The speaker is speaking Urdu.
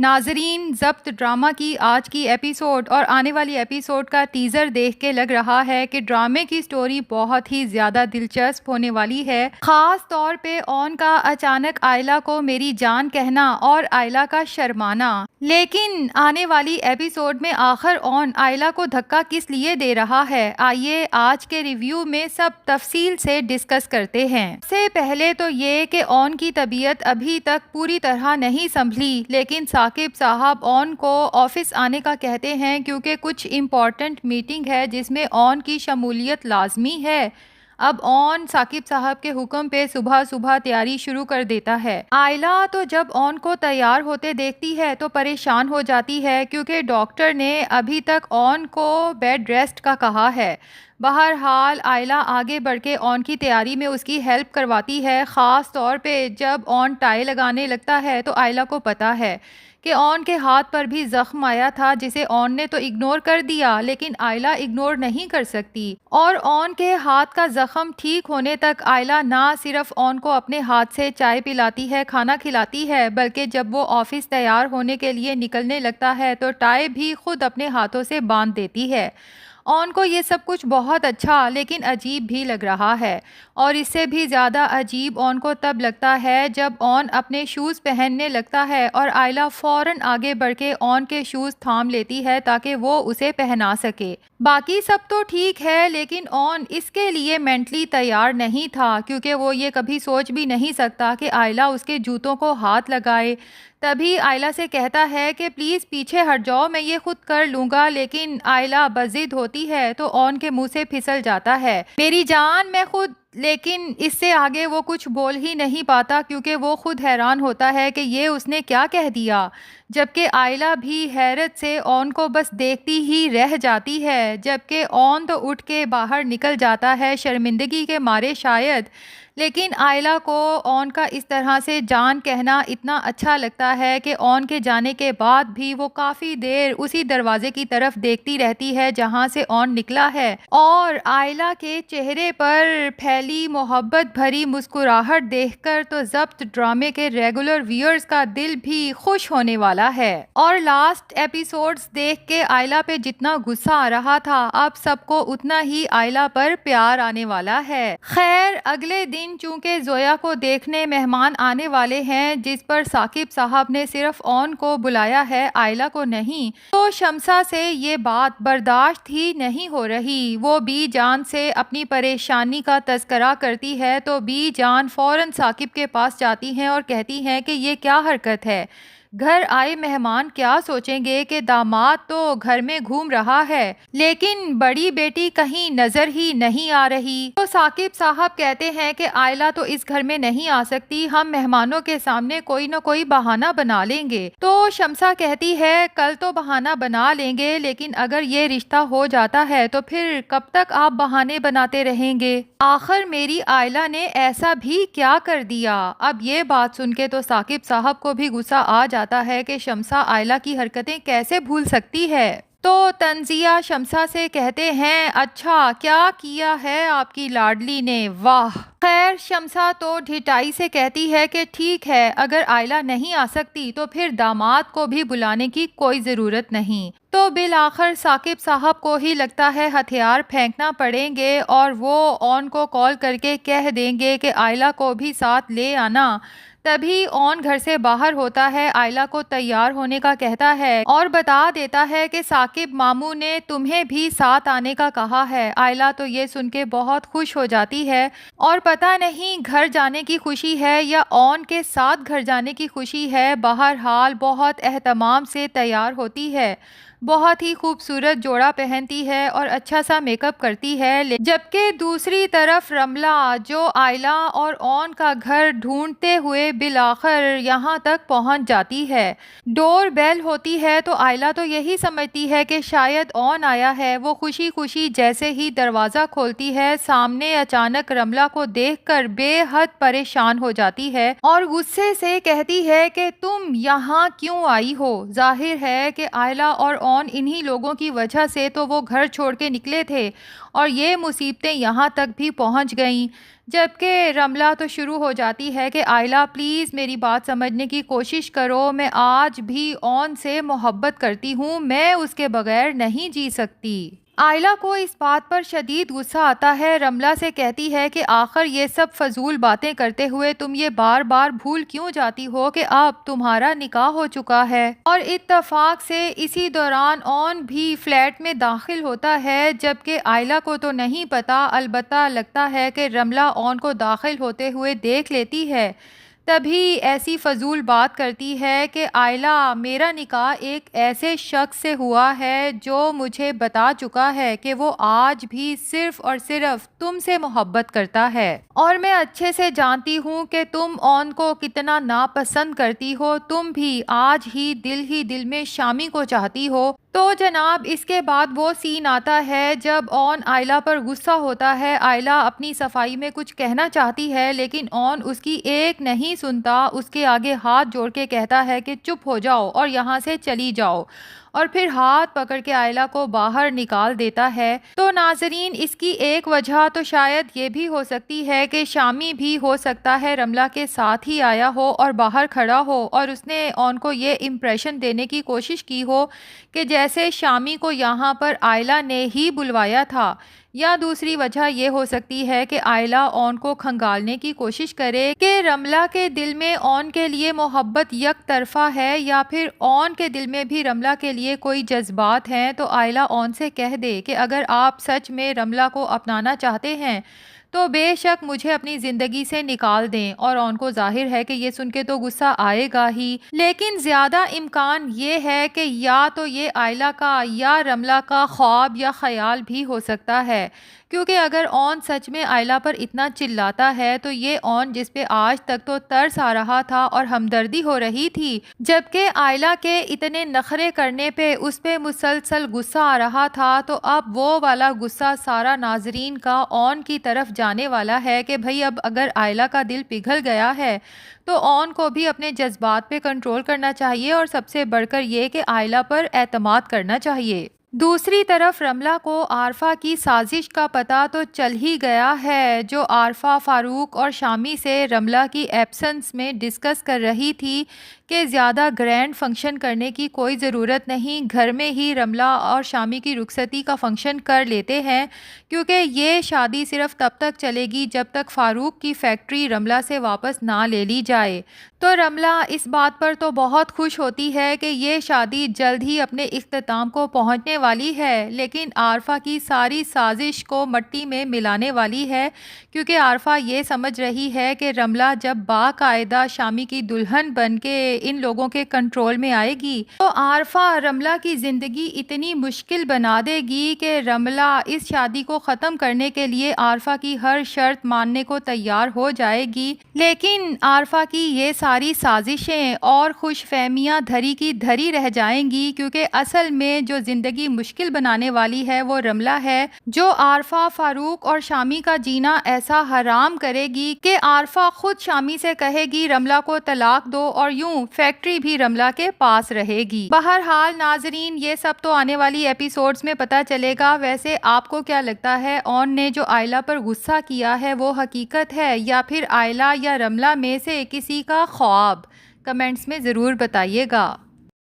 ناظرین، ضبط ڈرامہ کی آج کی ایپیسوڈ اور آنے والی ایپیسوڈ کا ٹیزر دیکھ کے لگ رہا ہے کہ ڈرامے کی سٹوری بہت ہی زیادہ دلچسپ ہونے والی ہے، خاص طور پہ اون کا اچانک آئلہ کو میری جان کہنا اور آئلہ کا شرمانا۔ لیکن آنے والی ایپیسوڈ میں آخر اون آئلہ کو دھکا کس لیے دے رہا ہے؟ آئیے آج کے ریویو میں سب تفصیل سے ڈسکس کرتے ہیں۔ اس سے پہلے تو یہ کہ اون کی طبیعت ابھی تک پوری طرح نہیں سنبھلی، لیکن ثاقب صاحب اون کو آفس آنے کا کہتے ہیں کیونکہ کچھ امپورٹنٹ میٹنگ ہے جس میں اون کی شمولیت لازمی ہے۔ اب اون ثاقب صاحب کے حکم پہ صبح صبح تیاری شروع کر دیتا ہے۔ آئلہ تو جب اون کو تیار ہوتے دیکھتی ہے تو پریشان ہو جاتی ہے کیونکہ ڈاکٹر نے ابھی تک اون کو بیڈ ریسٹ کا کہا ہے۔ بہرحال آئلہ آگے بڑھ کے اون کی تیاری میں اس کی ہیلپ کرواتی ہے، خاص طور پہ جب اون ٹائی لگانے لگتا ہے تو آئلہ کو پتا ہے کہ اون کے ہاتھ پر بھی زخم آیا تھا جسے اون نے تو اگنور کر دیا، لیکن آئلہ اگنور نہیں کر سکتی، اور اون کے ہاتھ کا زخم ٹھیک ہونے تک آئلہ نہ صرف اون کو اپنے ہاتھ سے چائے پلاتی ہے، کھانا کھلاتی ہے، بلکہ جب وہ آفس تیار ہونے کے لیے نکلنے لگتا ہے تو ٹائی بھی خود اپنے ہاتھوں سے باندھ دیتی ہے۔ اون کو یہ سب کچھ بہت اچھا لیکن عجیب بھی لگ رہا ہے، اور اس سے بھی زیادہ عجیب اون کو تب لگتا ہے جب اون اپنے شوز پہننے لگتا ہے اور آئلہ فوراً آگے بڑھ کے اون کے شوز تھام لیتی ہے تاکہ وہ اسے پہنا سکے۔ باقی سب تو ٹھیک ہے، لیکن اون اس کے لیے مینٹلی تیار نہیں تھا کیونکہ وہ یہ کبھی سوچ بھی نہیں سکتا کہ آئلہ اس کے جوتوں کو ہاتھ لگائے۔ تبھی آئلہ سے کہتا ہے کہ پلیز پیچھے ہٹ جاؤ، میں یہ خود کر لوں گا، لیکن آئلہ بضد ہوتی ہے تو اون کے منہ سے پھسل جاتا ہے، میری جان میں خود، لیکن اس سے آگے وہ کچھ بول ہی نہیں پاتا کیونکہ وہ خود حیران ہوتا ہے کہ یہ اس نے کیا کہہ دیا، جبکہ آئلہ بھی حیرت سے اون کو بس دیکھتی ہی رہ جاتی ہے، جبکہ اون تو اٹھ کے باہر نکل جاتا ہے شرمندگی کے مارے شاید، لیکن آئلہ کو اون کا اس طرح سے جان کہنا اتنا اچھا لگتا ہے کہ اون کے جانے کے بعد بھی وہ کافی دیر اسی دروازے کی طرف دیکھتی رہتی ہے جہاں سے اون نکلا ہے، اور آئلہ کے چہرے پر پھیلی محبت بھری مسکراہٹ دیکھ کر تو ضبط ڈرامے کے ریگولر ویئرز کا دل بھی خوش ہونے والا ہے۔ اور لاسٹ ایپیسوڈز دیکھ کے آئلہ پہ جتنا غصہ آ رہا تھا، اب سب کو اتنا ہی آئلہ پر پیار آنے والا ہے۔ خیر، اگلے دن چونکہ زویا کو دیکھنے مہمان آنے والے ہیں جس پر ثاقب صاحب نے صرف اون کو بلایا ہے، آئلہ کو نہیں، تو شمسہ سے یہ بات برداشت ہی نہیں ہو رہی۔ وہ بی جان سے اپنی پریشانی کا تذکرہ کرتی ہے تو بی جان فوراً ثاقب کے پاس جاتی ہیں اور کہتی ہیں کہ یہ کیا حرکت ہے، گھر آئے مہمان کیا سوچیں گے کہ داماد تو گھر میں گھوم رہا ہے لیکن بڑی بیٹی کہیں نظر ہی نہیں آ رہی۔ تو ثاقب صاحب کہتے ہیں کہ آئلہ تو اس گھر میں نہیں آ سکتی، ہم مہمانوں کے سامنے کوئی نہ کوئی بہانہ بنا لیں گے۔ تو شمسہ کہتی ہے کل تو بہانہ بنا لیں گے، لیکن اگر یہ رشتہ ہو جاتا ہے تو پھر کب تک آپ بہانے بناتے رہیں گے؟ آخر میری آئلہ نے ایسا بھی کیا کر دیا؟ اب یہ بات سن کے تو ثاقب صاحب کو بھی غصہ آ جاتا ہے کہ شمسہ آئلہ کی حرکتیں کیسے بھول سکتی ہے۔ تو تنزیہ شمسہ سے کہتے ہیں اچھا کیا کیا ہے آپ کی لاڈلی نے، واہ۔ خیر، شمسہ تو ڈھٹائی سے کہتی ہے کہ ٹھیک ہے، اگر آئلہ نہیں آ سکتی تو پھر داماد کو بھی بلانے کی کوئی ضرورت نہیں۔ تو بالآخر ثاقب صاحب کو ہی لگتا ہے ہتھیار پھینکنا پڑیں گے اور وہ اون کو کال کر کے کہہ دیں گے کہ آئلہ کو بھی ساتھ لے آنا۔ تبھی اون گھر سے باہر ہوتا ہے، آئلہ کو تیار ہونے کا کہتا ہے اور بتا دیتا ہے کہ ثاقب ماموں نے تمہیں بھی ساتھ آنے کا کہا ہے۔ آئلہ تو یہ سن کے بہت خوش ہو جاتی ہے، اور پتہ نہیں گھر جانے کی خوشی ہے یا اون کے ساتھ گھر جانے کی خوشی ہے، بہرحال بہت اہتمام سے تیار ہوتی ہے، بہت ہی خوبصورت جوڑا پہنتی ہے اور اچھا سا میک اپ کرتی ہے، جبکہ دوسری طرف رملہ جو آئلہ اور اون کا گھر ڈھونڈتے ہوئے بالآخر یہاں تک پہنچ جاتی ہے۔ ڈور بیل ہوتی ہے تو آئلہ تو یہی سمجھتی ہے کہ شاید اون آیا ہے، وہ خوشی خوشی جیسے ہی دروازہ کھولتی ہے، سامنے اچانک رملہ کو دیکھ کر بے حد پریشان ہو جاتی ہے اور غصے سے کہتی ہے کہ تم یہاں کیوں آئی ہو؟ ظاہر ہے کہ آئلہ اور اون انہی لوگوں کی وجہ سے تو وہ گھر چھوڑ کے نکلے تھے اور یہ مصیبتیں یہاں تک بھی پہنچ گئیں۔ جبکہ رملہ تو شروع ہو جاتی ہے کہ آئلہ پلیز میری بات سمجھنے کی کوشش کرو، میں آج بھی اون سے محبت کرتی ہوں، میں اس کے بغیر نہیں جی سکتی۔ آئلہ کو اس بات پر شدید غصہ آتا ہے، رملہ سے کہتی ہے کہ آخر یہ سب فضول باتیں کرتے ہوئے تم یہ بار بار بھول کیوں جاتی ہو کہ اب تمہارا نکاح ہو چکا ہے۔ اور اتفاق سے اسی دوران اون بھی فلیٹ میں داخل ہوتا ہے، جبکہ آئلہ کو تو نہیں پتا، البتہ لگتا ہے کہ رملہ اون کو داخل ہوتے ہوئے دیکھ لیتی ہے، تبھی ایسی فضول بات کرتی ہے کہ آئلہ میرا نکاح ایک ایسے شخص سے ہوا ہے جو مجھے بتا چکا ہے کہ وہ آج بھی صرف اور صرف تم سے محبت کرتا ہے، اور میں اچھے سے جانتی ہوں کہ تم اون کو کتنا ناپسند کرتی ہو، تم بھی آج ہی دل میں شامی کو چاہتی ہو۔ تو جناب اس کے بعد وہ سین آتا ہے جب اون آئلہ پر غصہ ہوتا ہے، آئلہ اپنی صفائی میں کچھ کہنا چاہتی ہے لیکن اون اس کی ایک نہیں سنتا، اس کے آگے ہاتھ جوڑ کے کہتا ہے کہ چپ ہو جاؤ اور یہاں سے چلی جاؤ، اور پھر ہاتھ پکڑ کے آئلہ کو باہر نکال دیتا ہے۔ تو ناظرین اس کی ایک وجہ تو شاید یہ بھی ہو سکتی ہے کہ شامی بھی ہو سکتا ہے رملہ کے ساتھ ہی آیا ہو اور باہر کھڑا ہو اور اس نے اون کو یہ امپریشن دینے کی کوشش کی ہو کہ جیسے شامی کو یہاں پر آئلہ نے ہی بلوایا تھا، یا دوسری وجہ یہ ہو سکتی ہے کہ آئلہ اون کو کھنگالنے کی کوشش کرے کہ رملہ کے دل میں اون کے لیے محبت یک طرفہ ہے، یا پھر اون کے دل میں بھی رملہ کے لیے کوئی جذبات ہیں، تو آئلہ اون سے کہہ دے کہ اگر آپ سچ میں رملہ کو اپنانا چاہتے ہیں تو بے شک مجھے اپنی زندگی سے نکال دیں، اور اون کو ظاہر ہے کہ یہ سن کے تو غصہ آئے گا ہی، لیکن زیادہ امکان یہ ہے کہ یا تو یہ آئلہ کا یا رملہ کا خواب یا خیال بھی ہو سکتا ہے، کیونکہ اگر اون سچ میں آئلہ پر اتنا چلاتا ہے تو یہ اون جس پہ آج تک تو ترس آ رہا تھا اور ہمدردی ہو رہی تھی، جبکہ آئلہ کے اتنے نخرے کرنے پہ اس پہ مسلسل غصہ آ رہا تھا، تو اب وہ والا غصہ سارا ناظرین کا اون کی طرف جانے والا ہے کہ بھئی اب اگر آئلہ کا دل پگھل گیا ہے تو اون کو بھی اپنے جذبات پہ کنٹرول کرنا چاہیے، اور سب سے بڑھ کر یہ کہ آئلہ پر اعتماد کرنا چاہیے۔ دوسری طرف رملہ کو عارفہ کی سازش کا پتہ تو چل ہی گیا ہے، جو عارفہ فاروق اور شامی سے رملہ کی ایبسنس میں ڈسکس کر رہی تھی کہ زیادہ گرینڈ فنکشن کرنے کی کوئی ضرورت نہیں، گھر میں ہی رملہ اور شامی کی رخصتی کا فنکشن کر لیتے ہیں، کیونکہ یہ شادی صرف تب تک چلے گی جب تک فاروق کی فیکٹری رملہ سے واپس نہ لے لی جائے۔ تو رملہ اس بات پر تو بہت خوش ہوتی ہے کہ یہ شادی جلد ہی اپنے اختتام کو پہنچنے والی ہے، لیکن عارفہ کی ساری سازش کو مٹی میں ملانے والی ہے، کیونکہ عارفہ یہ سمجھ رہی ہے کہ رملہ جب باقاعدہ شامی کی دلہن بن کے ان لوگوں کے کنٹرول میں آئے گی تو عارفہ رملہ کی زندگی اتنی مشکل بنا دے گی کہ رملہ اس شادی کو ختم کرنے کے لیے عارفہ کی ہر شرط ماننے کو تیار ہو جائے گی، لیکن عارفہ کی یہ ساری سازشیں اور خوش فہمیاں دھری کی دھری رہ جائیں گی، کیونکہ اصل میں جو زندگی مشکل بنانے والی ہے وہ رملہ ہے، جو عارفہ، فاروق اور شامی کا جینا ایسا حرام کرے گی کہ عارفہ خود شامی سے کہے گی رملہ کو طلاق دو، اور یوں فیکٹری بھی رملہ کے پاس رہے گی۔ بہرحال ناظرین یہ سب تو آنے والی ایپیسوڈز میں پتہ چلے گا۔ ویسے آپ کو کیا لگتا ہے اون نے جو آئلہ پر غصہ کیا ہے وہ حقیقت ہے یا پھر آئلہ یا رملہ میں سے کسی کا خواب؟ کمنٹس میں ضرور بتائیے گا۔